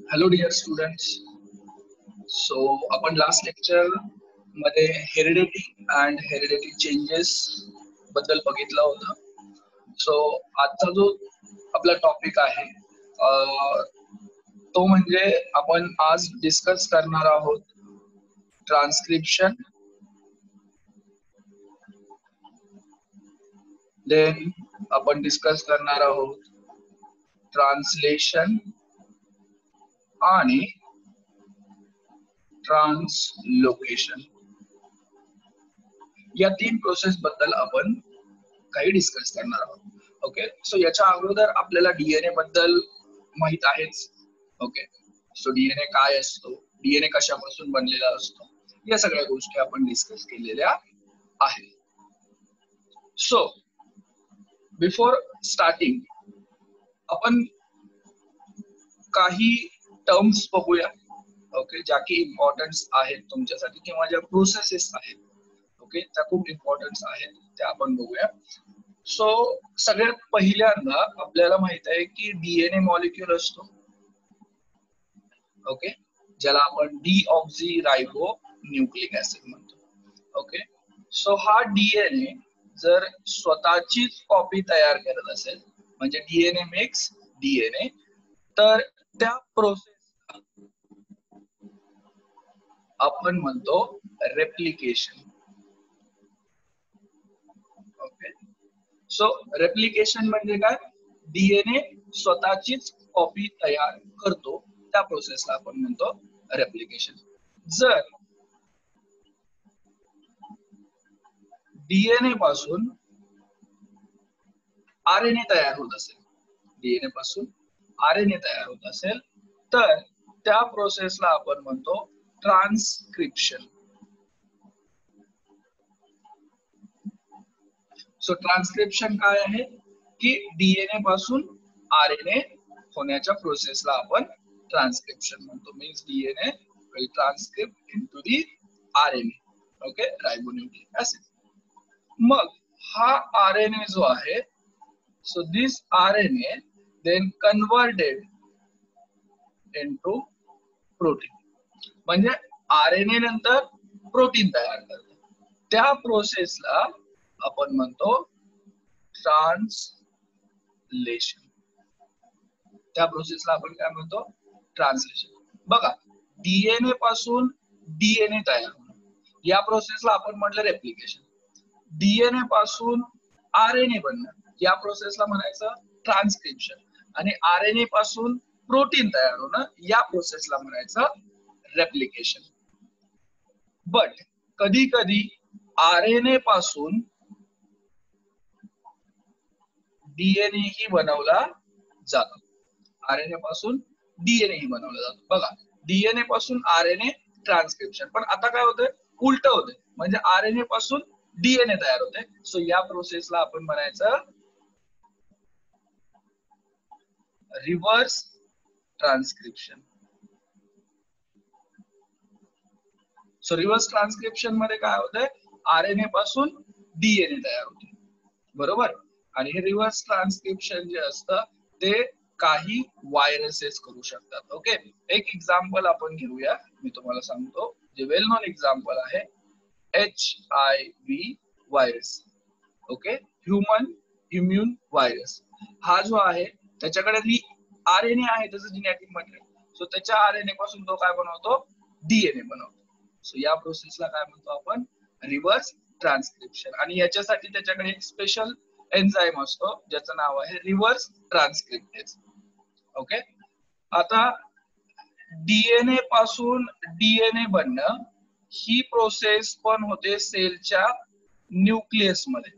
Hello dear students. So आपण last lecture मध्ये heredity and heredity changes बद्दल बघितलं होतं. सो आजचा जो आपला टॉपिक आहे तो म्हणजे आपण आज डिस्कस करणार आहोत ट्रान्सक्रिप्शन, देन आपण डिस्कस करणार आहोत ट्रान्सलेशन आणि ट्रान्सलोकेशन. या तीन प्रोसेस बद्दल आपण काही डिस्कस करणार आहोत. ओके, सो याच्या अगोदर आपल्याला डीएनए बद्दल माहित आहेच. ओके, सो डीएनए काय असतो, डीएनए कशापासून बनलेला असतो, या सगळ्या गोष्टी आपण डिस्कस केलेल्या आहेत. सो बिफोर स्टार्टिंग आपण काही टर्म्स बघूया. ओके, ज्या की इम्पॉर्टन्स आहेत तुमच्यासाठी किंवा ज्या प्रोसेसेस आहेत, ओके, त्या खूप इम्पॉर्टन्स आहेत, त्या आपण बघूया. सो सगळ्यात पहिल्यांदा आपल्याला माहित आहे की डीएनए मॉलिक्यूल असतो, ओके, ज्याला आपण डीऑक्झी रायबो न्यूक्लिक ऍसिड म्हणतो. ओके, सो हा डीएनए जर स्वतःचीच कॉपी तयार करत असेल, म्हणजे डीएनए मेक्स डीएनए, तर त्या प्रोसेस आपण म्हणतो रेप्लिकेशन. ओके, सो रेप्लिकेशन म्हणजे काय? डीएनए स्वतःचीच कॉपी तयार करतो, त्या प्रोसेसला आपण म्हणतो रेप्लिकेशन. जर डीएनए पासून आरएनए तयार होत असेल, डीएनए पासून आरएनए तयार होत असेल, तर त्या प्रोसेसला आपण म्हणतो ट्रान्सक्रिप्शन. सो ट्रान्सक्रिप्शन काय आहे की डीएनए पासून आरएनए होण्याच्या प्रोसेसला आपण ट्रान्सक्रिप्शन म्हणतो. Means DNA will transcript into the RNA, okay, ribonucleic acid. मग हा आरएनए जो आहे, so this RNA then converted into protein, म्हणजे आरएनए नंतर प्रोटीन तयार करतो, त्या प्रोसेसला आपण म्हणतो ट्रान्सलेशन. त्या प्रोसेसला आपण काय म्हणतो? ट्रान्सलेशन. बघा, डीएनए पासून डीएनए तयार होणं, या प्रोसेसला आपण म्हटलं रेप्लिकेशन. डीएनए पासून आरएनए बनणं, या प्रोसेसला म्हणायचं ट्रान्सक्रिप्शन. आणि आरएनए पासून प्रोटीन तयार होणं, या प्रोसेसला म्हणायचं रेप्लिकेशन. बट कधी कधी आरएनए पासून डीएनए ही बनवला जातो, आरएनए पासून डीएनए ही बनवला जातो. बघा, डीएनए पासून आरएनए ट्रान्सक्रिप्शन, पण आता काय होतंय? उलट होतंय, म्हणजे आरएनए पासून डीएनए तयार होते. सो या प्रोसेसला आपण म्हणायचं reverse transcription. So reverse transcription मध्ये काय होतंय? आरएनए पासून डीएनए तयार होते, बरोबर. आणि हे रिव्हर्स ट्रान्सक्रिप्शन जे असतं ते काही व्हायरसेस करू शकतात. ओके, एक एक्झाम्पल आपण घेऊया, मी तुम्हाला सांगतो, जे वेल नोन एक्झाम्पल आहे HIV virus. Okay, human immune virus. हा जो आहे त्याच्याकडे आरएनए आहे, त्याचं जेनेटिक मटेरियल. सो त्याच्या आरएनए पासून तो काय बनवतो? डीएनए बनवतो. सो या प्रोसेसला काय म्हणतो आपण? Reverse transcription. आणि याच्यासाठी त्याच्याकडे एक स्पेशल एन्झाइम असतो ज्याचं नाव आहे रिव्हर्स ट्रान्सक्रिप्टेज. ओके, आता डीएनए पासून डीएनए बनणं ही प्रोसेस पण होते सेलच्या न्यूक्लियस मध्ये.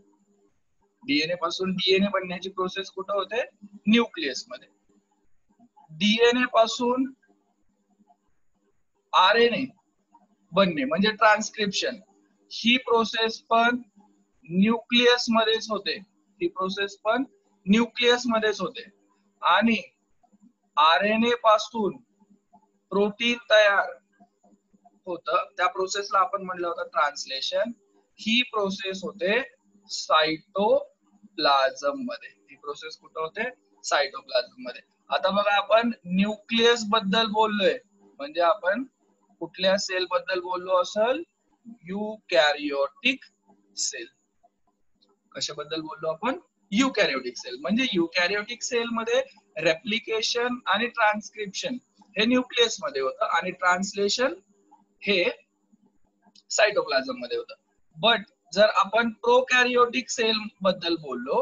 डीएनए पासून डीएनए बनण्याची प्रोसेस कुठं होते? न्यूक्लियस मध्ये. डीएनए पासून आरएनए बनणे म्हणजे ट्रान्सक्रिप्शन, ही प्रोसेस पण न्यूक्लियस मध्येच होते, ही प्रोसेस पण न्यूक्लियस मध्येच होते. आणि आरएनए पासून प्रोटीन तयार होतं, त्या प्रोसेसला आपण म्हटलं होतं ट्रान्सलेशन. ही प्रोसेस होते सायटोप्लाझम मध्ये. ही प्रोसेस कुठं होते? सायटोप्लाझम मध्ये. आता बघा आपण न्यूक्लियस बद्दल बोललोय, म्हणजे आपण कुठल्या सेल बद्दल बोललो असेल? युकॅरियोटिक सेल. कशाबद्दल बोललो आपण? युकॅरियोटिक सेल. म्हणजे युकॅरियोटिक सेल मध्ये रेप्लिकेशन आणि ट्रान्सक्रिप्शन हे न्यूक्लियस मध्ये होतं आणि ट्रान्सलेशन हे सायटोप्लाझम मध्ये होतं. बट जर आपण प्रोकॅरियोटिक सेल बद्दल बोललो,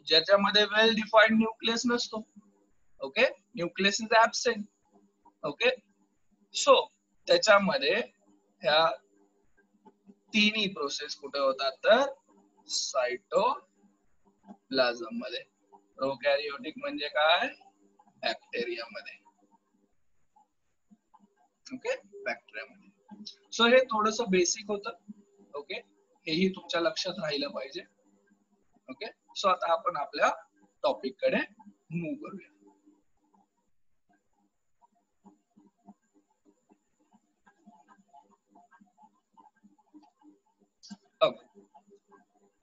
ज्याच्यामध्ये वेल डिफाइंड न्यूक्लियस नसतो, okay, nucleus is absent, okay, so त्याच्यामध्ये ह्या तिन्ही प्रोसेस कुठे होतात? तर सायटोप्लाझम मध्ये. प्रोकॅरियोटिक म्हणजे काय? बॅक्टेरिया मध्ये, ओके, बॅक्टेरिया मध्ये. सो हे थोडस बेसिक होतं, ओके, हेही तुमच्या लक्षात राहिलं पाहिजे, ओके. सो आता आपण आपल्या टॉपिक कडे मूव्ह करूया.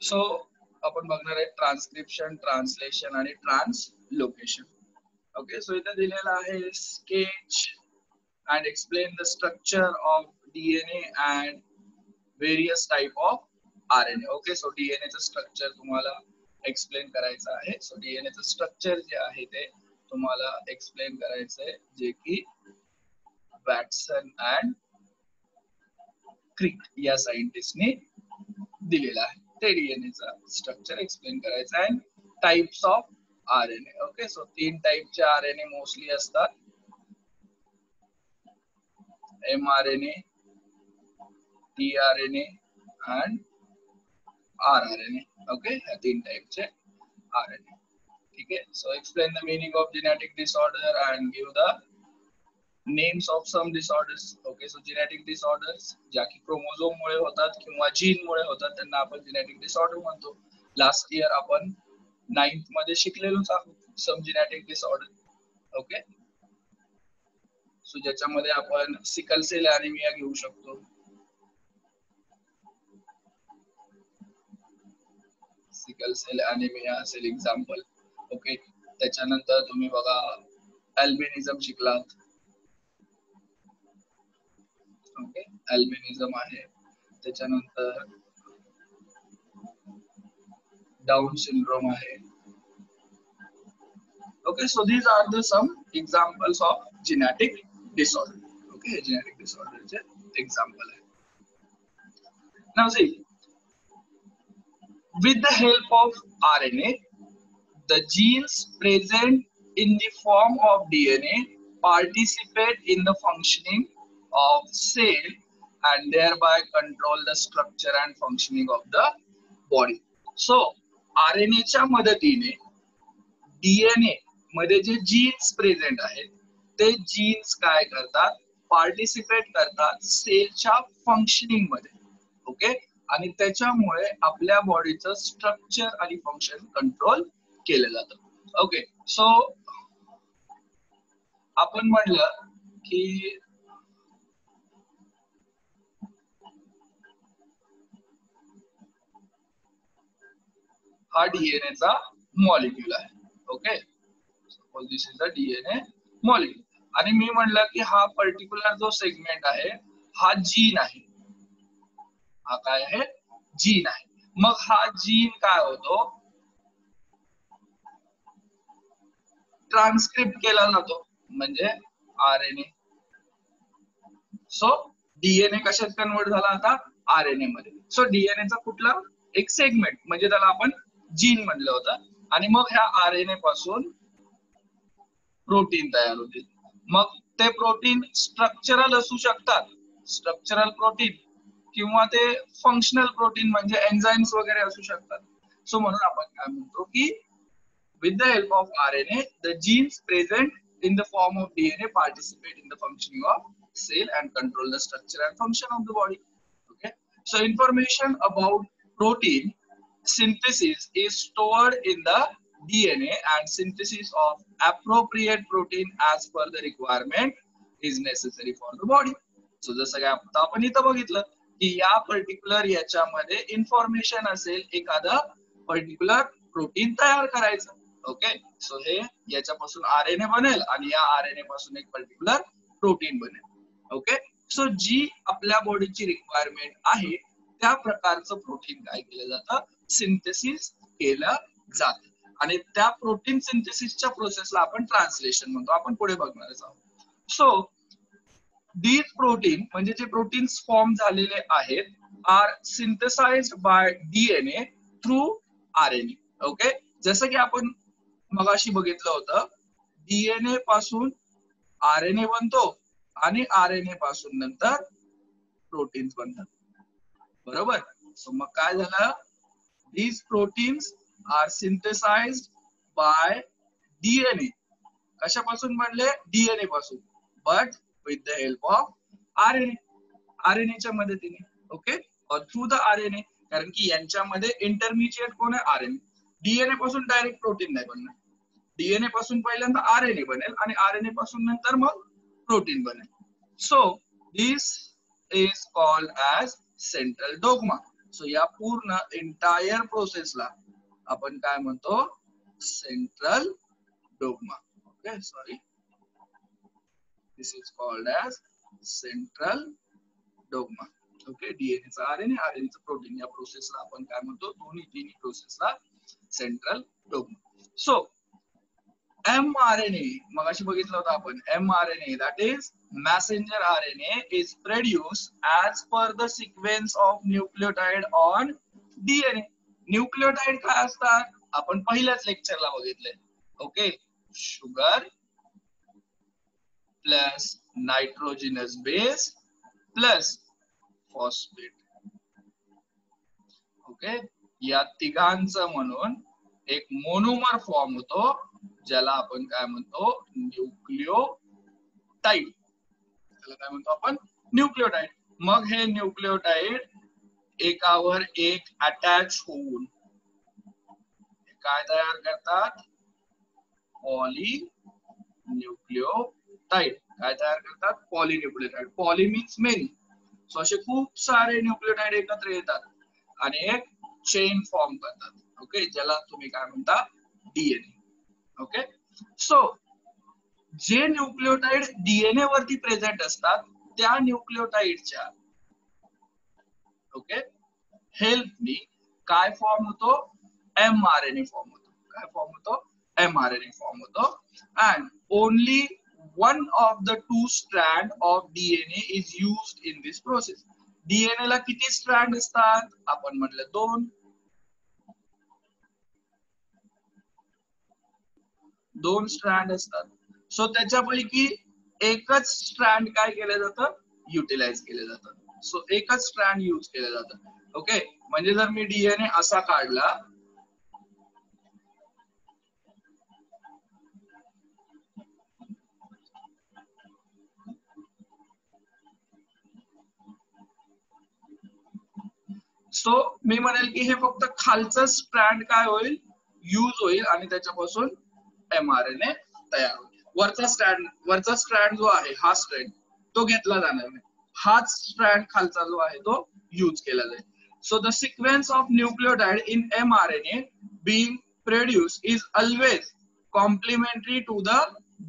सो आपण बघणार आहे ट्रान्सक्रिप्शन, ट्रान्सलेशन आणि ट्रान्सलोकेशन, ओके. सो इथे दिलेलं आहे sketch and explain the structure of DNA and various type of RNA. Okay, so DNA चं स्ट्रक्चर तुम्हाला एक्सप्लेन करायचं आहे. सो DNA चं स्ट्रक्चर जे आहे ते तुम्हाला एक्सप्लेन करायचं आहे, जे की वॅटसन अँड क्रिक या सायंटिस्टने दिलेलं आहे. ते DNA चं स्ट्रक्चर एक्सप्लेन करायचं आहे. Types of RNA. Okay, so 3 टाइपचे RNA मोस्टली असतात. mRNA, tRNA and rRNA. Okay, ह्या 3 टाइपचे RNA. ठीक आहे. So explain the meaning of genetic disorder and give the names of some disorders. Okay, so genetic disorders ज्या की chromosome मुळे होतात किंवा जीन मुळे होतात त्यांना आपण जेनेटिक डिसऑर्डर म्हणतो. लास्ट इयर आपण 9th मध्ये शिकलेलोच आहोत some genetic disorder. Okay, so ज्याच्यामध्ये आपण सिकल सेल ॲनिमिया घेऊ शकतो, सिकल सेल ॲनिमिया असेल एक्झाम्पल. ओके, त्याच्यानंतर तुम्ही बघा अल्बिनिझम शिकलात. ओके, अल्बिनिझम आहे. त्याच्यानंतर डाऊन सिंड्रोम आहे. Okay, so these are the some examples of genetic disorder. Okay, genetic disorder चे example है. Now see, with the help of RNA, the genes present in the form of DNA participate in the functioning of cell and thereby control the structure and functioning of the body. So, RNA च्या मदतीने DNA मध्ये जे genes present आहेत ते jeans काय करतात? Participate करतात सेलच्या फंक्शनिंग मध्ये. ओके, आणि त्याच्यामुळे आपल्या बॉडीचं स्ट्रक्चर आणि फंक्शन कंट्रोल केलं जातं. ओके, सो आपण म्हणलं की हा DNA चा मॉलिक्यूल आहे. Okay, suppose this is the DNA molecule. आणि मी म्हणलं की हा पर्टिक्युलर जो सेगमेंट आहे हा जीन आहे. हा काय आहे? जीन आहे. मग हा जीन काय होतो? ट्रान्सक्रिप्ट केला जातो म्हणजे RNA. सो DNA कशात कन्वर्ट झाला आता? RNA मध्ये. सो DNA चा कुठला एक सेगमेंट म्हणजे त्याला आपण जीन म्हणलं होतं. आणि मग ह्या RNA पासून प्रोटीन तयार होतील. मग ते प्रोटीन स्ट्रक्चरल असू शकतात, स्ट्रक्चरल प्रोटीन, किंवा ते फंक्शनल प्रोटीन म्हणजे एन्झाइम्स वगैरे असू शकतात. सो म्हणून आपण काय म्हणतो की with the help of RNA the genes present in the form of DNA participate in the functioning of cell and control the structure and function of the body. Okay, so information about protein synthesis is stored in the DNA and synthesis of appropriate protein as per the requirement is necessary for the body. So जसं काय आपण इथं बघितलं की या particular याच्यामध्ये information असेल एखादा पर्टिक्युलर प्रोटीन तयार करायचं. ओके, सो हे याच्यापासून आरएनए बनेल आणि या आरएनए पासून एक पर्टिक्युलर प्रोटीन बनेल. ओके, सो जी आपल्या बॉडीची रिक्वायरमेंट आहे त्या प्रकारचं प्रोटीन काय केलं जातं, सिंथेसिस केलं जातं. आणि त्या प्रोटीन सिंथेसिसच्या प्रोसेसला आपण ट्रान्सलेशन म्हणतो. आपण पुढे बघणार आहोत. सो these प्रोटीन म्हणजे जे प्रोटीन्स फॉर्म झालेले आहेत are synthesised by DNA through RNA. Okay, जसं की आपण मगाशी बघितलं होतं, डीएनए पासून आरएनए बनतो आणि आरएनए पासून नंतर प्रोटीन्स बनतात. बरोबर. सो मग काय झालं, these proteins are synthesised by DNA. कशापासून बनले, डीएनए पासून, but with the help of RNA. आरएनएच्या मदतीने. ओके, और थ्रू द आरएनए, कारण की यांच्यामध्ये इंटरमिजिएट कोण आहे, आरएनए. डीएनए पासून डायरेक्ट प्रोटीन नाही बनणार, डीएनए पासून पहिल्यांदा आरएनए बनेल आणि आरएनए पासून नंतर मग प्रोटीन बनेल. So this is called as central dogma. So या पूर्ण एंटायर प्रोसेसला आपण काय म्हणतो, central dogma. Okay, sorry, this is called as central dogma. Okay, DNA चा RNA, RNA चा प्रोटीन, या प्रोसेसला आपण काय म्हणतो, दोन्ही प्रोसेसला सेंट्रल डोग्मा. सो mRNA मगाशी बघितलं होतं आपण, mRNA that is messenger RNA is produced as per the sequence of nucleotide on DNA. Nucleotide काय असतात, आपण पहिल्याच लेक्चरला बघितले. Okay, sugar plus नायट्रोजिनस base plus phosphate. Okay, या तिघांचं म्हणून एक मोनोमर फॉर्म होतो ज्याला आपण काय म्हणतो, न्यूक्लियोटाइड. त्याला काय म्हणतो आपण, न्यूक्लियोटाइड. मग हे न्यूक्लियोटाइड एकावर एक अटॅच होऊन काय तयार करतात, पॉलीन्यूक्लियोटाइड. काय तयार करतात, polynucleotide. Poly means many. So असे खूप सारे न्यूक्लियोटाइड एकत्र येतात आणि एक चेन फॉर्म करतात. ओके, ज्याला तुम्ही काय म्हणता, डीएनए. ओके, सो जे न्यूक्लियोटाइड डीएनए वरती प्रेझेंट असतात त्या न्यूक्लियोटाइडच्या ओके हेल्पनी काय फॉर्म होतो, mRNA फॉर्म होतो. काय फॉर्म होतो, mRNA फॉर्म होतो. and only one of the two strand of DNA is used in this process. DNA ला किती स्ट्रँड असतात, आपण म्हटलं दोन स्ट्रँड असतात. सो त्याच्यापैकी एकच स्ट्रँड काय केलं जातं, युटिलाइज केलं जातं. सो एकच स्ट्रँड यूज केलं जातं. ओके, म्हणजे जर मी डीएनए असा काढला, सो मी म्हणेल की हे फक्त खालचं स्ट्रँड काय होईल, यूज होईल आणि त्याच्यापासून mRNA तयार होईल. वरचा स्ट्रँड जो आहे, हा स्ट्रँड तो घेतला जाणार नाही, हाच स्ट्रँड खालचा जो आहे तो यूज केला जाईल. So the sequence of nucleotide in mRNA being produced is always complementary to the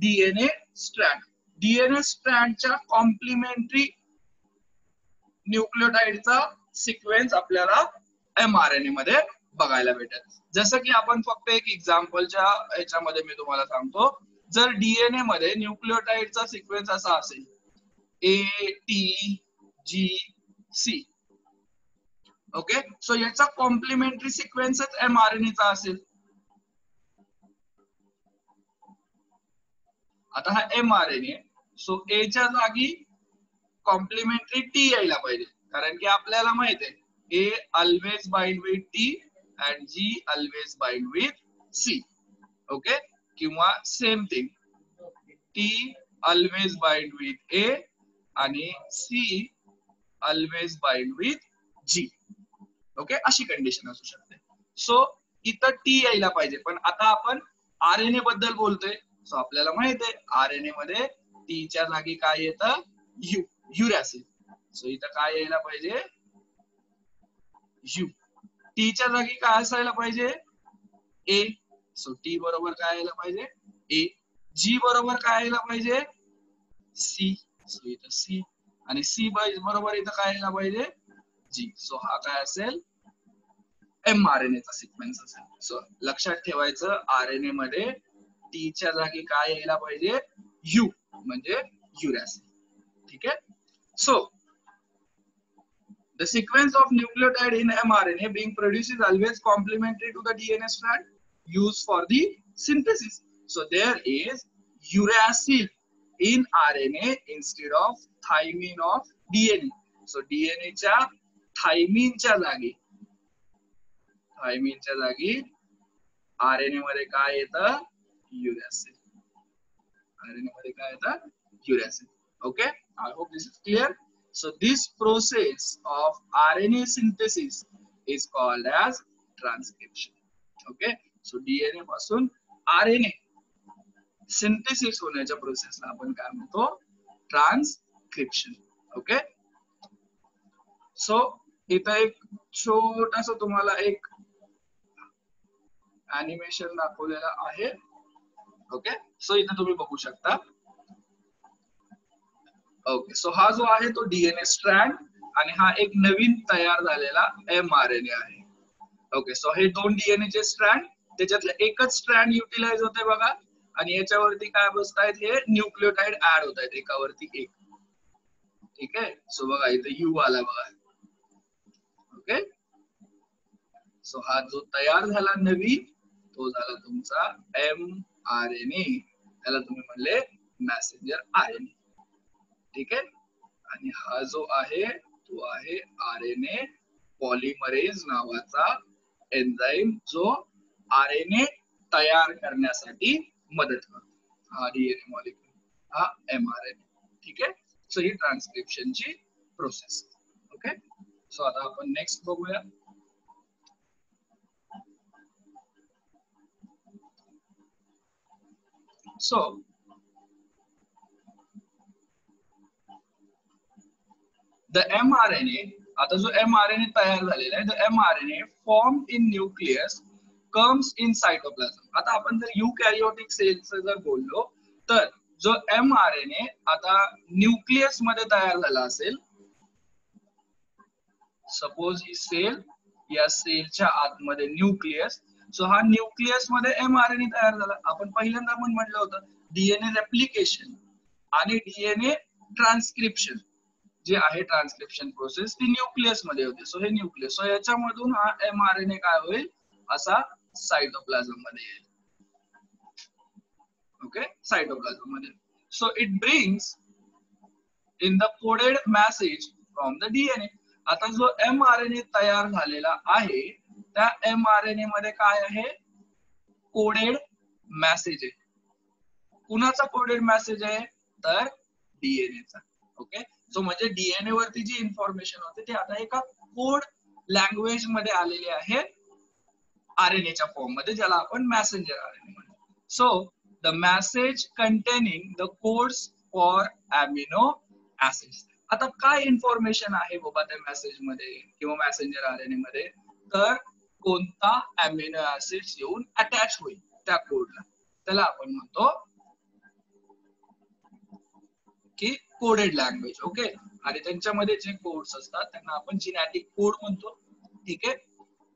DNA strand. DNA स्ट्रँडच्या कॉम्प्लिमेंटरी न्यूक्लियोटाइडचा सिक्वेन्स आपल्याला mRNA मध्ये बघायला भेटेल. जसं की आपण फक्त एक एक्झाम्पलच्या ह्याच्यामध्ये मी तुम्हाला सांगतो, जर डीएनए मध्ये न्यूक्लियोटाइडचा सिक्वेन्स असा असेल ATGC. ओके, सो याचा कॉम्प्लिमेंटरी सिक्वेन्सच mRNA चा असेल. आता हा mRNA, सो A च्या जागी कॉम्प्लिमेंटरी T यायला पाहिजे, कारण की आपल्याला माहित आहे A always bind with T and G always bind with C. Okay, किंवा same thing T always bind with A आणि C always bind with G. Okay, अशी कंडिशन असू शकते. सो इथं T यायला पाहिजे, पण आता आपण आरएनए बद्दल बोलतोय. सो आपल्याला माहित आहे आरएनए मध्ये T च्या जागी काय येतं, युरॅसिल. सो इथं काय यायला पाहिजे, यू. टी च्या जागी काय असायला पाहिजे, ए. सो टी बरोबर काय यायला पाहिजे ए. जी बरोबर काय यायला पाहिजे सी. सो इथं सी आणि सी बरोबर इथं काय यायला पाहिजे जी. सो हा काय असेल mRNA चा सिक्वेन्स असेल. सो लक्षात ठेवायचं आरएनए मध्ये टी च्या जागी काय यायला पाहिजे यू म्हणजे युरॅसिल. ठीक आहे. So the sequence of nucleotide in mRNA being produced is always complementary to the DNA strand used for the synthesis. So there is uracil in RNA instead of thymine of DNA. So DNA च्या thymine च्या जागी RNA मध्ये काय येतं uracil. RNA मध्ये काय येतं uracil. Okay, I hope this is clear. So this process of RNA synthesis is called as transcription. Okay, so DNA पासून RNA synthesis होण्याच्या प्रोसेसला आपण काय म्हणतो ट्रान्सक्रिप्शन. ओके, सो इथं एक छोटासा तुम्हाला एक ॲनिमेशन दाखवलेलं आहे. ओके, सो इथं तुम्ही बघू शकता. ओके, सो हा जो आहे तो डीएनए स्ट्रँड आणि हा एक नवीन तयार झालेला mRNA आहे. ओके, सो हे दोन डीएनए चे स्ट्रँड, त्याच्यातलं एकच स्ट्रँड युटिलाइज होते बघा आणि याच्यावरती काय बसतायत हे न्यूक्लियोटाइड ऍड होत आहेत एकावरती एक. ठीक आहे, सो बघा इथे यू आला बघा. ओके, सो हा जो तयार झाला नवीन तो झाला तुमचा mRNA. त्याला तुम्ही म्हणले मॅसेंजर आरएनए. ठीक आहे, आणि हा जो आहे तो आहे आरएनए पॉलिमरेज नावाचा एन्झाईम जो आरएनए तयार करण्यासाठी मदत करतो. हा डीएनए मॉलिक्यूल, हा mRNA. ठीक आहे, सो ही ट्रान्सक्रिप्शनची प्रोसेस. ओके, सो आता आपण नेक्स्ट बघूया. सो the mRNA, आता जो mRNA तयार झालेला आहे, the mRNA formed in nucleus comes in cytoplasm. आता आपण जर युकॅरियोटिक सेल्स जर बोललो तर जो mRNA आता न्यूक्लियस मध्ये तयार झाला असेल, सपोज ही सेल, या सेलच्या आतमध्ये न्यूक्लियस, सो हा न्यूक्लियस मध्ये mRNA तयार झाला. आपण पहिल्यांदा पण म्हटलं होतं डीएनए रेप्लिकेशन आणि डीएनए ट्रान्सक्रिप्शन जे आहे ट्रान्सक्रिप्शन प्रोसेस ती न्यूक्लियस मध्ये होते. सो हे न्यूक्लियस, सो याच्यामधून हा mRNA काय होईल असा सायटोप्लाझम मध्ये येईल. ओके, सायटोप्लाझम मध्ये. So it brings in the coded message from the DNA. आता जो mRNA तयार झालेला आहे त्या mRNA मध्ये काय आहे कोडेड मेसेज आहे. कुणाचा कोडेड मेसेज आहे तर डीएनए चा. ओके, सो म्हणजे डीएनए वरती जी इन्फॉर्मेशन होते ती आता एका कोड लँग्वेज मध्ये आलेली आहे आरएनए च्या फॉर्म मध्ये, ज्याला आपण मॅसेंजर आरएनए म्हणतो. So the message containing the codes for amino acids. आता काय इन्फॉर्मेशन आहे बाबा त्या मेसेज मध्ये किंवा मॅसेंजर आरएनए मध्ये, तर कोणता अमिनो ऍसिड्स येऊन अटॅच होईल त्या कोडला, त्याला आपण म्हणतो की कोडेड लँग्वेज. ओके, आणि त्यांच्यामध्ये जे कोड्स असतात त्यांना आपण जिनॅटिक कोड म्हणतो. ठीक आहे,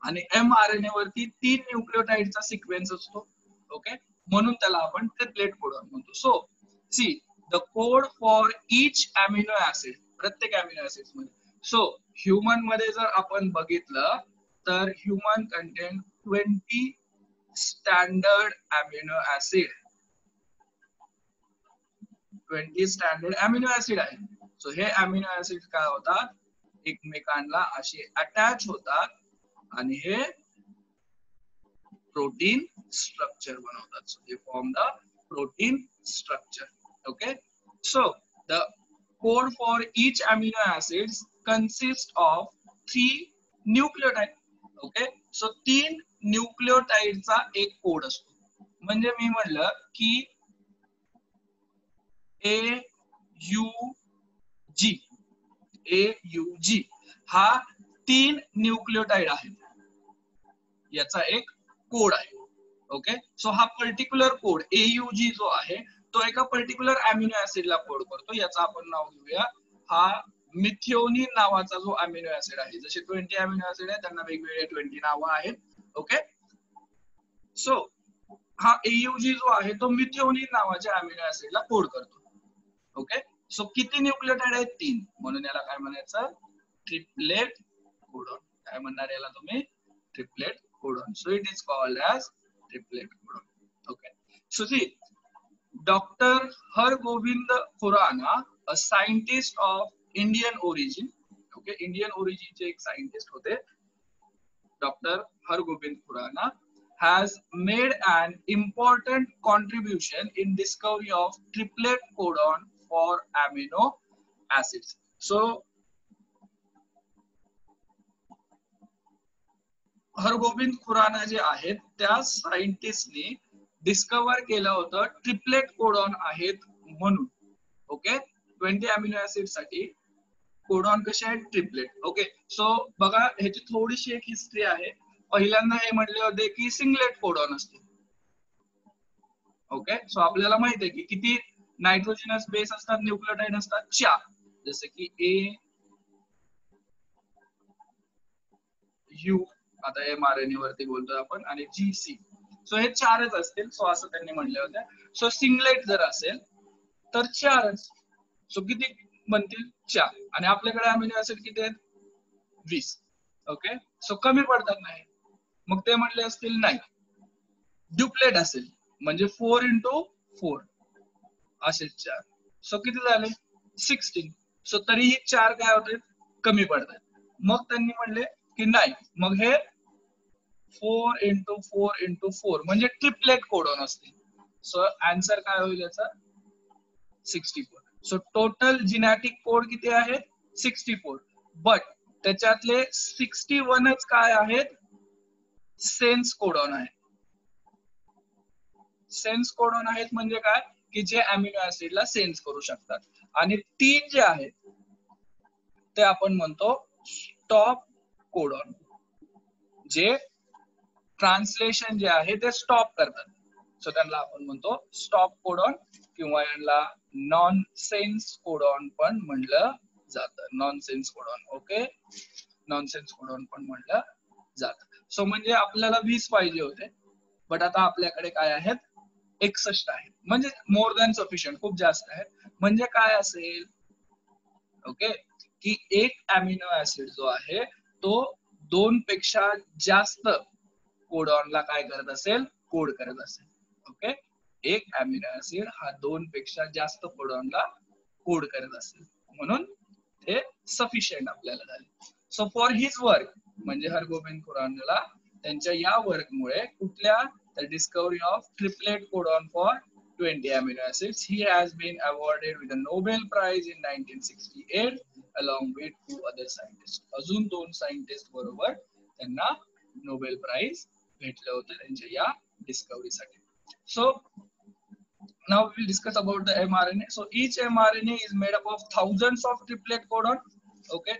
आणि mRNA वरती 3 न्यूक्लियोटाइडचा सिक्वेन्स असतो. ओके, म्हणून त्याला आपण ट्रिपलेट कोड म्हणतो. So see the code for each amino acid, प्रत्येक अमिनो ऍसिड मध्ये. सो ह्युमन मध्ये जर आपण बघितलं तर human content 20 standard amino acid, 20 standard amino acid आहे. सो हे अमिनो ऍसिड काय होतात एकमेकांना असे अटॅच होतात आणि हे प्रोटीन स्ट्रक्चर बनवतात. So they form the protein structure. Okay, so the code for each amino acid consist of 3 nucleotide. Okay, so 3 न्यूक्लियोटाइडचा एक कोड असतो. म्हणजे मी म्हणलं की AUG हा 3 न्यूक्लियोटाइड आहे, याचा एक कोड आहे. ओके. सो हा पर्टिक्युलर कोड AUG जो आहे तो एका पर्टिक्युलर अमिनो ऍसिडला कोड करतो. याचं आपण नाव घेऊया, हा मिथिओनिन नावाचा जो अमिनो ऍसिड आहे. जसे 20 अमिनो ऍसिड आहे त्यांना वेगवेगळे 20 नावं आहेत. ओके. सो हा AUG जो आहे तो मिथिओनिन नावाच्या अमिनो ऍसिडला कोड करतो. ओके. सो किती न्यूक्लियोटाइड आहेत? 3. म्हणून याला काय म्हणायचं? Triplet codon. काय म्हणणार याला तुम्ही? Triplet codon. So it is called as triplet codon. Okay. So see Dr. Hargobind Khurana, a scientist of Indian origin, okay, Indian origin चे एक सायंटिस्ट होते, Dr. Hargobind Khurana, has made an important contribution in discovery of triplet codon for amino acids. So Hargobind Khurana जे आहेत त्या सायंटिस्टनी डिस्कवर केलं होतं triplet codon आहेत म्हणून. ओके. 20 अमिनो ऍसिड साठी कोडॉन कसे आहेत? ट्रिपलेट. ओके. सो बघा ह्याची थोडीशी एक हिस्ट्री आहे. पहिल्यांदा हे म्हटले होते की सिंगलेट कोडॉन असते. ओके. सो आपल्याला माहिती आहे की किती नायट्रोजनस बेस असतात, न्यूक्लियोटाइड असतात? 4. जसे की A, U, आता mRNA वरती बोलतोय आपण, आणि GC. सो हे 4च असतील. सो असं त्यांनी म्हटले होते. सो सिंगलेट जर असेल तर 4च. सो किती बनतील? 4. आणि आपल्याकडे अमिनो ऍसिड किती आहेत? 20. ओके. सो कमी पडतात नाही. मग ते म्हटले असतील नाही, ड्युप्लेट असेल म्हणजे 4 into 4 असे 4. सो किती झाले? 16. सो तरीही 4 काय होते? कमी पडतात. मग त्यांनी म्हणले की नाही, मग हे 4 into 4 into 4 म्हणजे ट्रिपलेट कोडॉन असते. सो आन्सर काय होईल याचा? 64. सो टोटल जिनॅटिक कोड किती आहेत? 64. बट त्याच्यातले 61च काय आहेत? सेन्स कोडॉन आहे. सेन्स कोडॉन आहेत म्हणजे काय? की जे अमिनो ऍसिडला सेन्स करू शकतात. आणि 3 जे आहेत ते आपण म्हणतो स्टॉप कोडॉन, जे ट्रान्सलेशन जे आहे ते स्टॉप करतात. सो त्यांना आपण म्हणतो स्टॉप कोडॉन किंवा यांना नॉन सेन्स कोडॉन पण म्हणलं जातं. Non sense codon. Okay. Non sense codon पण म्हणलं जातं. सो म्हणजे आपल्याला 20 पाहिजे होते, बट आता आपल्याकडे काय आहेत? 61 आहेत. म्हणजे मोर दॅन सफिशियंट, खूप जास्त आहेत. म्हणजे काय असेल? ओके, की एक अमिनो ऍसिड जो आहे तो 2 पेक्षा जास्त कोडॉनला काय करत असेल? कोड करत असेल. ओके. एक अमिनो ऍसिड हा 2 पेक्षा जास्त कोडॉनला कोड करत असेल, म्हणून हे सफिशियंट आपल्याला झाले. सो फॉर हिज वर्क, म्हणजे हरगोबिंद खुरानाला त्यांच्या या वर्कमुळे कुठल्या? The discovery of triplet codon for 20 amino acids, he has been awarded with a Nobel Prize in 1968 along with 2 other scientists. अजून 2 सायंटिस्ट बरोबर त्यांना नोबेल प्राइज भेटलं होतं त्यांच्या या डिस्कवरीसाठी. So now we will discuss about the mRNA. So each mRNA is made up of thousands of triplet codon. Okay,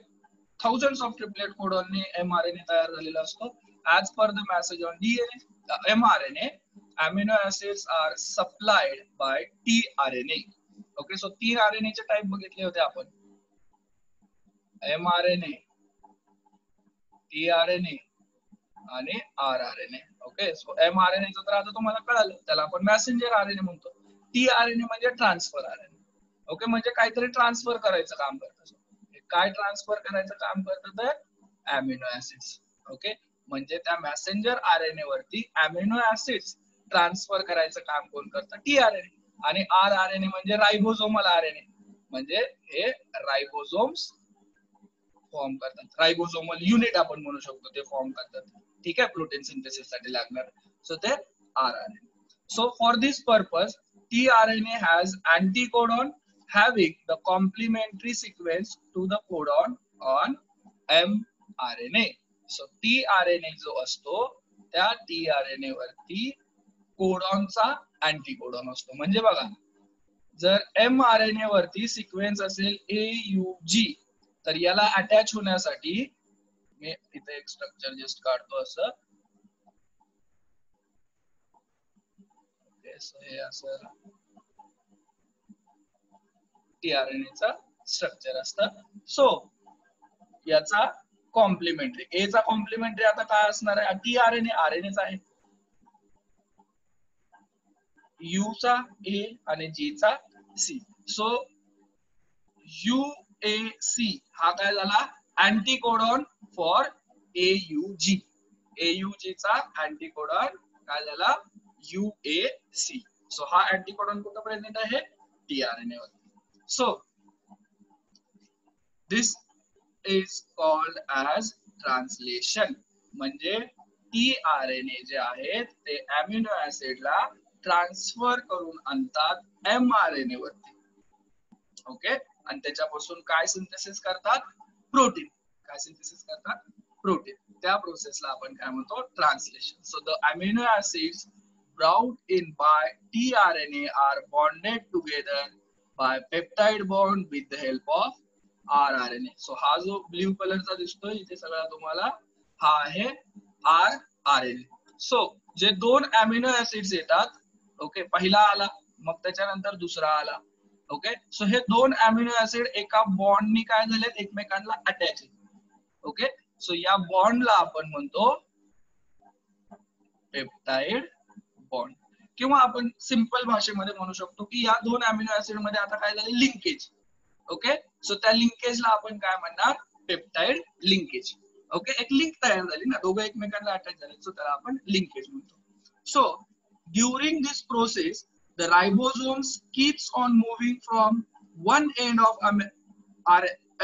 thousands of triplet codon ने mRNA तयार झालेला असतो. As per the message on DNA, mRNA, amino acids are supplied by tRNA. Okay, so 3 RNA चे type बघितले होते आपण. mRNA, tRNA आणि rRNA. Okay. So mRNA चं तर आता तुम्हाला कळालं, त्याला आपण मेसेंजर RNA म्हणतो. tRNA म्हणजे ट्रान्सफर RNA. ओके, म्हणजे काहीतरी ट्रान्सफर करायचं काम करतं. काय ट्रान्सफर करायचं काम करतं? तर अमिनो ऍसिड्स. ओके, म्हणजे त्या मेसेंजर RNA वरती अमिनो ऍसिड्स ट्रान्सफर करायचं काम कोण करतं? tRNA. आणि rRNA म्हणजे रायबोसोमल RNA, म्हणजे हे रायबोसोम्स फॉर्म करतात. रायबोसोमल युनिट आपण म्हणू शकतो, ते फॉर्म करतात. ठीक आहे, प्रोटीन सिंथेसिस साठी लागणार. सो ते rRNA. So for this purpose tRNA has anticodon having the complementary sequence to the codon on mRNA. So tRNA जो असतो त्या tRNA वरती कोडॉनचा अँटीकोडॉन असतो. म्हणजे बघा, जर mRNA वरती सिक्वेन्स असेल AUG, तर याला अटॅच होण्यासाठी मी इथे एक स्ट्रक्चर जस्ट काढतो असं. ओके, सो हे असं टीआरएनएचा स्ट्रक्चर असतं. सो याचा कॉम्प्लिमेंटरी, ए चा कॉम्प्लिमेंटरी आता काय असणार आहे? टीआरएनए आरएनएचा आहे, यू चा ए आणि जी चा सी. सो UAC हा काय झाला? अँटीकोडॉन फॉर AUG. AUG चा अँटीकोडॉन काय झाला? UAC. सो हा अँटीकोडॉन कुठं प्रेझेंट आहे? टीआरएनए वर. So this is called as translation. म्हणजे टीआरएनए जे आहेत ते अमिनो ऍसिडला ट्रान्सफर करून आणतात एमआरएनए वरती. ओके, आणि त्याच्यापासून काय सिंथेसिस करतात? प्रोटीन. काय सिंथेसिस करतात? प्रोटीन. त्या प्रोसेसला आपण काय म्हणतो? Translation. So the amino acids brought in by tRNA are bonded together by peptide bond with the help of rRNA. So हा जो ब्ल्यू कलरचा दिसतोय इथे सगळा तुम्हाला, हा आहे rRNA. सो जे दोन अमिनो ऍसिड्स येतात, ओके, पहिला आला मग त्याच्यानंतर दुसरा आला. ओके, सो हे दोन अमिनो ऍसिड एका बॉन्डनी काय झालेत? एकमेकांना अटॅच. ओके, सो या बॉन्डला आपण म्हणतो पेप्टाइड बॉन्ड, किंवा आपण सिंपल भाषेमध्ये म्हणू शकतो की या दोन अमिनो ऍसिड मध्ये आता काय झाले? लिंकेज. ओके, सो त्या लिंकेजला आपण काय म्हणणार? Peptide linkage. ओके, एक लिंक तयार झाली ना, दोघं एकमेकांना अटॅच झाले, सो त्याला आपण लिंकेज म्हणतो. So during this process the ribosomes keeps on moving from one end of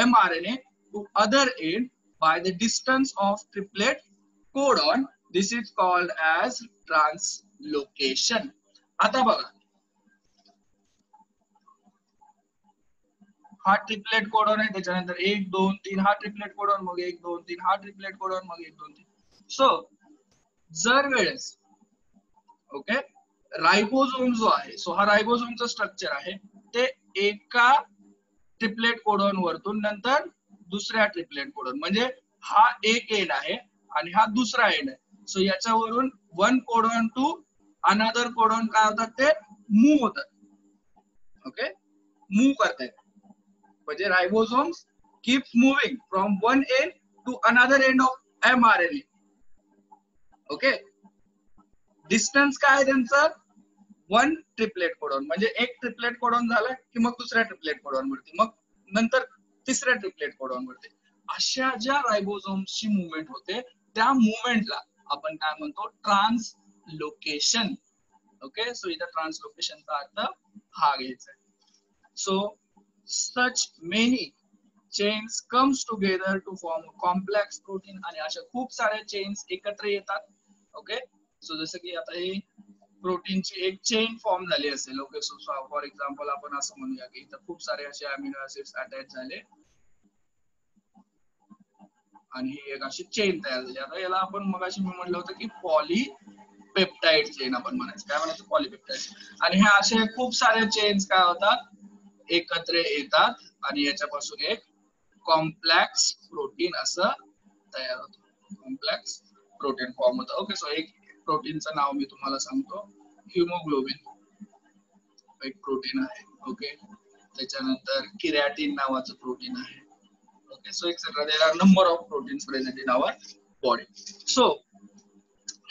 mRNA to other end by the distance of triplet codon. This is called as translocation. आता बघा, हा triplet codon आहे, त्याच्यानंतर 1 2 3 हा triplet codon, मग 1 2 3 हा triplet codon, मग 1 2 3. So जर वेळेस, ओके, रायबोझोम जो आहे, सो हा रायबोझोमचं स्ट्रक्चर आहे, ते एका ट्रिपलेट कोडॉन वरतून नंतर दुसऱ्या ट्रिपलेट कोडॉन, म्हणजे हा एक एंड आहे आणि हा दुसरा एंड आहे. सो याच्यावरून one codon to another codon काय होतात? ते मूव्ह होतात. ओके, मूव्ह करतात. म्हणजे ribosomes keeps moving from one end to another end of mRNA. Okay, distance काय आहे त्यांचं? वन ट्रिपलेट कोडॉन, म्हणजे एक ट्रिपलेट कोडॉन झालं की मग दुसऱ्या ट्रिपलेट कोडॉन वरती, मग नंतर तिसऱ्या ट्रिपलेट कोडॉन वरती. अशा ज्या रायबोझोम्सची मुवमेंट होते त्या मुवमेंटला आपण काय म्हणतो? ट्रान्सलोकेशन. ओके, सो इथं ट्रान्सलोकेशनचा अर्थ हा घ्यायचा. So such many chains comes together to form complex protein. आणि अशा खूप साऱ्या चेन्स एकत्र येतात. ओके, सो जसं की आता हे प्रोटीनची एक चेन फॉर्म झाली असेल. ओके, सो फॉर एक्झाम्पल आपण असं म्हणूया की इथं खूप सारे असे अमिनो ऍसिड्स अटॅच झाले आणि ही एक अशी चेन तयार झाली. आता याला आपण मगाशी मी म्हटलं होतं की पॉलीपेप्टाइड चेन आपण म्हणायचं. काय म्हणायचं? पॉलीपेप्टाइड. आणि हे असे खूप सारे चेन्स काय होतात? एकत्र येतात आणि याच्यापासून एक कॉम्प्लेक्स प्रोटीन असं तयार होतं. कॉम्प्लेक्स प्रोटीन फॉर्म होतं. ओके, सो एक प्रोटीनचं नाव मी तुम्हाला सांगतो. हिमोग्लोबिन एक प्रोटीन आहे. ओके, त्याच्यानंतर किरॅटिन नावाचं प्रोटीन आहे. Okay, so etcetera there are number of proteins present in our body. So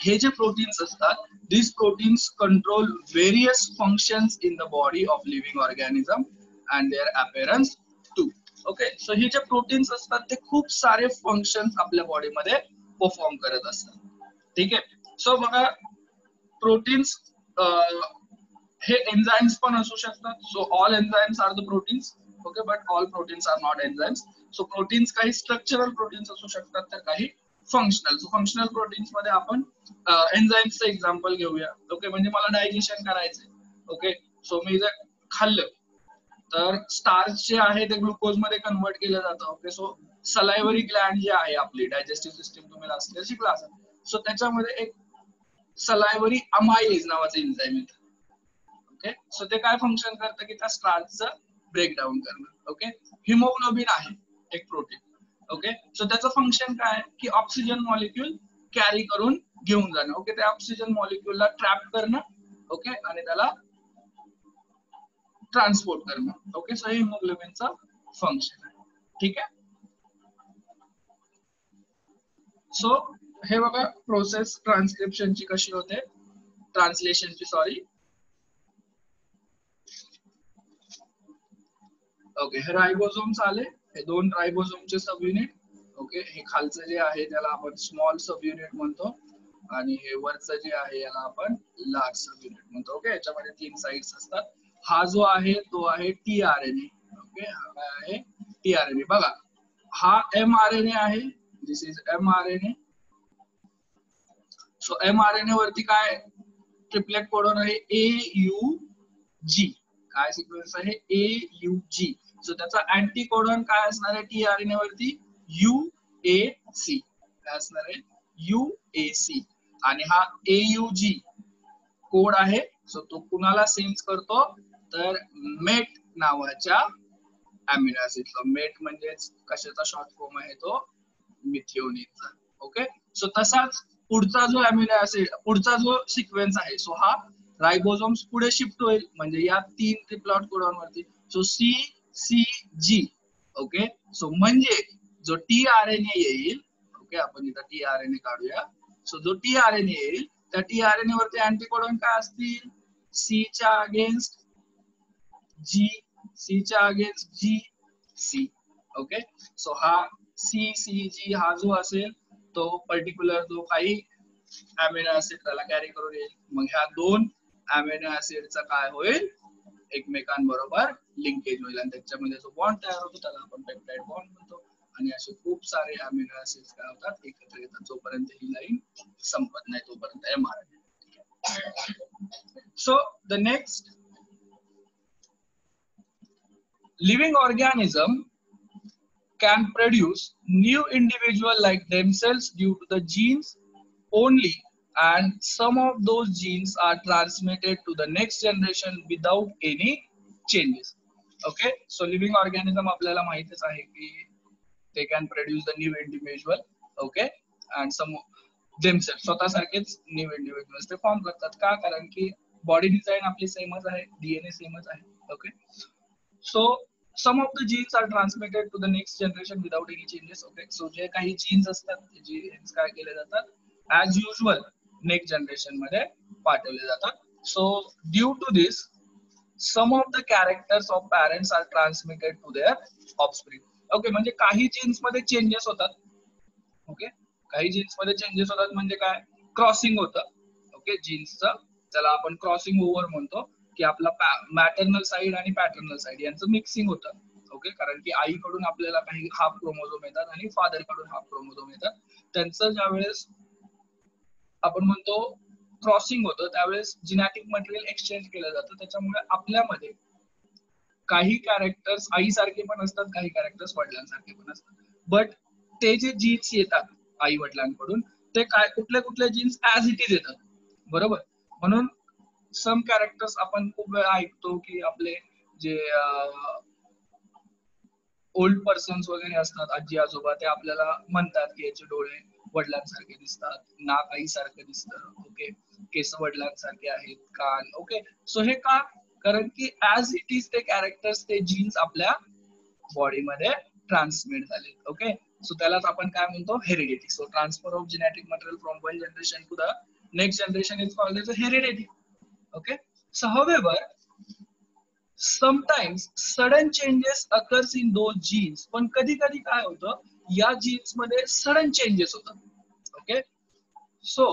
हे जे प्रोटीन्स असतात, these proteins control various functions in the body of living organism and their appearance too. Okay, so हे जे proteins असतात ते खूप सारे functions आपल्या बॉडीमध्ये परफॉर्म करत असतात. ठीक आहे, सो बघा, प्रोटीन्स हे एन्झाइम्स पण असू शकतात. So all enzymes are the proteins. Okay, but all proteins are not enzymes. So proteins काही स्ट्रक्चरल प्रोटीन्स असू शकतात तर काही फंक्शनल. सो फंक्शनल प्रोटीन्स मध्ये आपण एन्झाइम्सचं एक्झाम्पल घेऊया. ओके, म्हणजे मला डायजेशन करायचंय. ओके, सो मी जर खाल्लं तर स्टार्च जे आहे ते ग्लुकोज मध्ये कन्वर्ट केलं जातं. ओके, सो सलायव्हरी ग्लँड जी आहे आपली, डायजेस्टिव्ह सिस्टीम तुम्ही लास्ट शिकला असाल, सो त्याच्यामध्ये एक सलायव्हरी अमायलेज नावाचं एन्झाइम येतं. ओके, सो ते काय फंक्शन करतं की त्या स्टार्चचं ब्रेकडाऊन करणं. ओके, हिमोग्लोबिन आहे एक प्रोटीन. ओके, सो त्याचं फंक्शन काय आहे की ऑक्सिजन मॉलिक्यूल कॅरी करून घेऊन जाणं. ओके, त्या ऑक्सिजन मॉलिक्यूलला ट्रॅप करणं ओके, आणि त्याला ट्रान्सपोर्ट करणं. ओके, सो हे हिमोग्लोबिनचं फंक्शन आहे. ठीक आहे. सो हे बघा प्रोसेस ट्रान्सक्रिप्शनची कशी होते, ट्रान्सलेशनची सॉरी. ओके, हे रायबोझोम्स आले, हे 2 रायबोझोमचे सब युनिट. ओके, हे खालचं जे आहे त्याला आपण स्मॉल सब युनिट म्हणतो, आणि हे वरचं जे आहे याला आपण लार्ज सब युनिट म्हणतो. ओके, याच्यामध्ये 3 साइड्स असतात. हा जो आहे तो आहे टीआरएनए. ओके, हा काय आहे टीआरएनए. बघा हा एमआरएनए आहे, दिस इज एमआरएनए. सो एमआरएनए वरती काय ट्रिपलेट कोडॉन आहे AUG. काय सिक्वेन्स आहे AUG. सो त्याचा अँटी कोडॉन काय असणार आहे टीआरएनए वरती UAC. काय असणार आहे UAC. आणि हा AUG कोड आहे, सो तो कुणाला सेन्स करतो तर मेट नावाच्या अमिनो ऍसिडचा. मेट म्हणजे कशाचा शॉर्ट फॉर्म आहे तो मिथिओनिनचा. ओके, सो तसाच पुढचा जो अमिनो ऍसिड, पुढचा जो सिक्वेन्स आहे, सो हा रायबोझोम्स पुढे शिफ्ट होईल म्हणजे या 3 ट्रिप्लॉइड कोडॉन वरती. So CCG. ओके, सो म्हणजे जो टीआरएनए येईल, ओके आपण इथं टीआरएनए काढूया. सो जो टीआरएनए येईल त्या टीआरएनए वरती अँटीकोडॉन काय असतील, C च्या अगेन्स्ट G, C च्या against G, C. Okay, so हा CCG हा जो असेल तो पर्टिक्युलर जो काही अमिनो ऍसिड त्याला कॅरी करून येईल. मग ह्या 2 अमिनो ऍसिडचा काय होईल एकमेकांबरोबर लिंकेज होईल, आणि त्याच्यामध्ये जो बॉन्ड तयार होतो त्याला आपण पेप्टाइड बॉन्ड म्हणतो. आणि असे खूप सारे अमिनो ऍसिड्स काय होतात एकत्र येतात, जोपर्यंत ही लाईन संपत नाही तोपर्यंत mRNA. So the next, living organism can produce new individual like themselves due to the genes only, and some of those genes are transmitted to the next generation without any changes. Okay, so living organism आपल्याला माहितीच आहे की they can produce the new individual. Okay, and some themselves स्वतःसारखेच new individuals ते form करतात. का, कारण की बॉडी डिझाईन आपली सेमच आहे, डीएनए सेमच आहे. Okay, so some of the genes are transmitted to the next generation without any changes. Okay, so जे काही जीन्स असतात ते जीन्स काय केले जातात ऍज युजल नेक्स्ट जनरेशन मध्ये पाठवले जातात. So due to this some of the characters of parents are transmitted to their offspring. Okay, म्हणजे काही जीन्स मध्ये चेंजेस होतात. ओके, काही जीन्स मध्ये चेंजेस होतात म्हणजे काय क्रॉसिंग होतं. ओके, जीन्सचं त्याला आपण क्रॉसिंग ओव्हर म्हणतो, की आपला मॅटर्नल साइड आणि पॅटर्नल साइड यांचं मिक्सिंग होतं. ओके, कारण की आईकडून आपल्याला काही हाफ क्रोमोझोम येतात आणि फादर कडून हाफ क्रोमोझोम येतात. त्यांचं ज्यावेळेस आपण म्हणतो क्रॉसिंग होतं त्यावेळेस जिनॅटिक मटेरियल एक्सचेंज केलं जातं. त्याच्यामुळे आपल्यामध्ये काही कॅरेक्टर्स आईसारखे पण असतात, काही कॅरेक्टर्स वडिलांसारखे पण असतात. बट ते जे जीन्स येतात आई वडिलांकडून ते काय कुठले कुठले जीन्स ऍज इट इज येतात, बरोबर. म्हणून सम कॅरेक्टर्स आपण खूप वेळा ऐकतो की आपले जे ओल्ड पर्सन्स वगैरे असतात, आजी आजोबा, ते आपल्याला म्हणतात की याचे डोळे वडिलांसारखे दिसतात, नाक आईसारखं दिसतं. ओके, केस वडिलांसारखे आहेत, कान. ओके, सो हे का, कारण की ऍज इट इज ते कॅरेक्टर्स ते जीन्स आपल्या बॉडीमध्ये ट्रान्समिट झाले. ओके, सो त्यालाच आपण काय म्हणतो heredity. So transfer of genetic material from one generation to the next generation is called as heredity. Okay, so however sometimes sudden changes occurs in those genes. पण कधी कधी काय होतं या जीन्स मध्ये सडन चेंजेस होतात. ओके, सो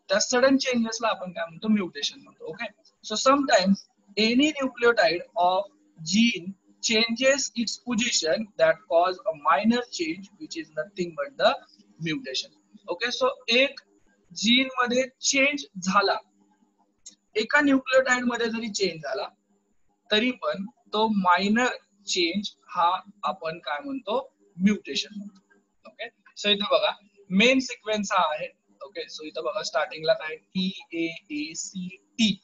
त्या sudden चेंजेसला आपण काय म्हणतो म्युटेशन म्हणतो. Okay, so sometimes any nucleotide of gene changes its position that cause a minor change which is nothing but the mutation. Okay, so एक जीन मध्ये change झाला, एका न्यूक्लियोटाइड मध्ये जरी चेंज झाला तरी पण तो मायनर चेंज हा आपण काय म्हणतो म्युटेशन म्हणतो. ओके, सो इथे बघा मेन सिक्वेन्स हा आहे. ओके, सो इथं बघा स्टार्टिंगला काय TAACT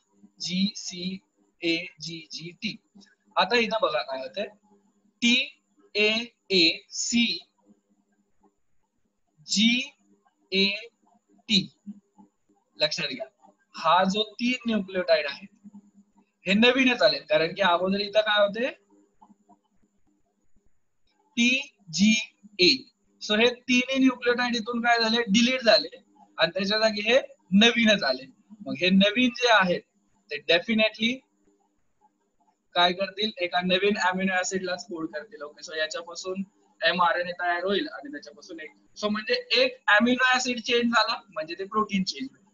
GCAGGT. आता इथं बघा काय होतंय TAACGAT. लक्षात घ्या हा जो 3 न्यूक्लियोटाइड आहे हे नवीनच आले, कारण की अगोदर इथं काय होते TGA. सो हे तिन्ही न्यूक्लियोटाइड इथून काय झाले डिलीट झाले आणि त्याच्या जागी हे नवीनच आले. मग हे नवीन जे आहेत ते डेफिनेटली काय करतील एका नवीन अमिनो ऍसिडला कोड करतील. ओके, सो याच्यापासून mRNA तयार होईल आणि त्याच्यापासून एक सो म्हणजे एक अमिनो ऍसिड चेंज झाला म्हणजे ते प्रोटीन चेंज होईल.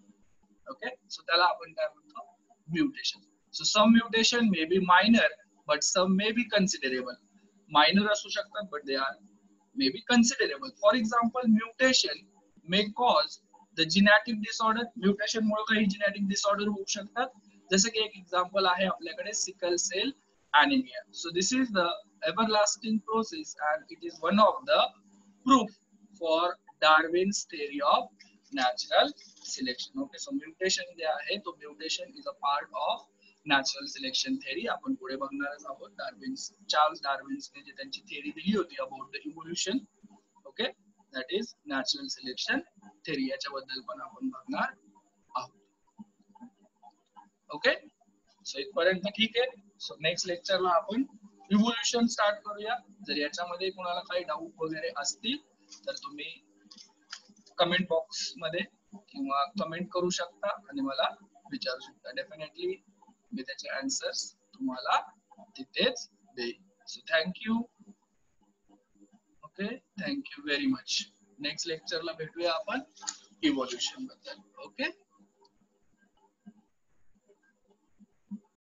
ओके, सो त्याला आपण काय म्हणतो mutation. So some mutation may be minor but some may be considerable. Minor असू शकतात but they are may be considerable. For example mutation may cause the genetic disorder. Mutation मुळे काही genetic disorder होऊ शकतात. जसं की एक एक्झाम्पल आहे आपल्याकडे sickle cell anemia. So this is the everlasting process and it is one of the proof for Darwin's theory of natural selection. Okay, so mutation जे आहे तो mutation is a part of natural selection theory. आपण पुढे बघणारच आहोत. Charles डार्विन्सने जे त्यांची theory दिली होती about the evolution. Okay, that is natural selection theory. याच्याबद्दल पण आपण बघणार आहोत. ओके, सो इथपर्यंत ठीक आहे. सो नेक्स्ट लेक्चरला आपण इव्होल्युशन स्टार्ट करूया. जर याच्यामध्ये कोणाला काही डाऊट वगैरे असतील तर तुम्ही कमेंट बॉक्स मध्ये किंवा कमेंट करू शकता आणि मला विचारू शकता. डेफिनेटली मी त्याचे आन्सर्स तुम्हाला तिथेच देईन. So thank you. Okay, thank you very much. Next लेक्चरला भेटूया आपण इव्होल्युशन बद्दल. ओके.